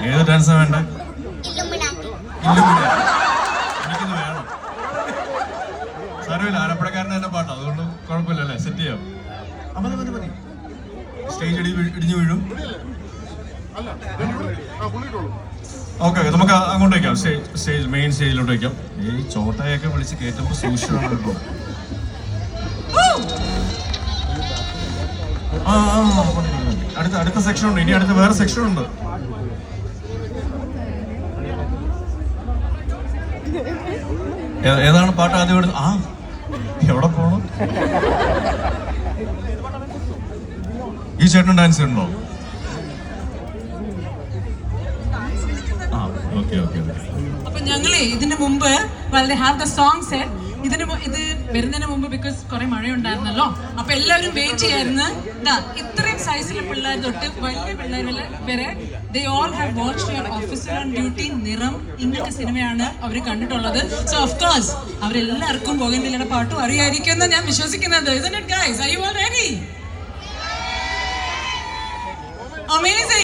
ഏത് ഡാൻസാ വേണ്ടേ? എനിക്കിത് വേണം. സാരമില്ല, ആലപ്പുഴക്കാരൻ തന്നെ പാട്ടാ, അതുകൊണ്ട് കുഴപ്പമില്ലല്ലേ, സെറ്റ് ചെയ്യാം. മതി. സ്റ്റേജ് ഇടിഞ്ഞു വീഴും. ഓക്കെ, നമുക്ക് അങ്ങോട്ട് വയ്ക്കാം. മെയിൻ സ്റ്റേജിലോട്ട് വയ്ക്കാം. ഈ ചോട്ടയൊക്കെ വിളിച്ച് കയറ്റുമ്പോൾ സൂക്ഷിച്ചാണ് കേട്ടോ. അടുത്ത സെക്ഷൻ ഉണ്ട്. ഇനി അടുത്ത വേറെ സെക്ഷൻ ഉണ്ട്. ഏതാണ് പാട്ട് ആദ്യം എടുത്ത്? എവിടെ പോണം? ഈ ചേട്ടൻ ഡാൻസ് ഉണ്ടോ? അപ്പൊ ഞങ്ങള് ഇതിന് മുമ്പ് ഹാവ് ദ സോങ് സെറ്റ്. ഇത് വരുന്നതിന് മുമ്പ് ബിക്കോസ് കുറെ മഴയുണ്ടായിരുന്നല്ലോ, അപ്പൊ എല്ലാവരും വെയിറ്റ് ചെയ്യായിരുന്നു. ഇത്രയും സൈസിലെ പിള്ളേർ തൊട്ട് വലിയ പിള്ളേർ വരെ they all have watched your Officer on Duty, നിറം, ഇങ്ങനത്തെ സിനിമയാണ് അവർ കണ്ടിട്ടുള്ളത്. സോ ഓഫ് കോഴ്സ് അവരെല്ലാവർക്കും ബോഗൻവില്ലയുടെ പാട്ടും അറിയായിരിക്കും എന്ന് ഞാൻ വിശ്വസിക്കുന്നത്. Isn't it guys? Are you all ready? Amazing.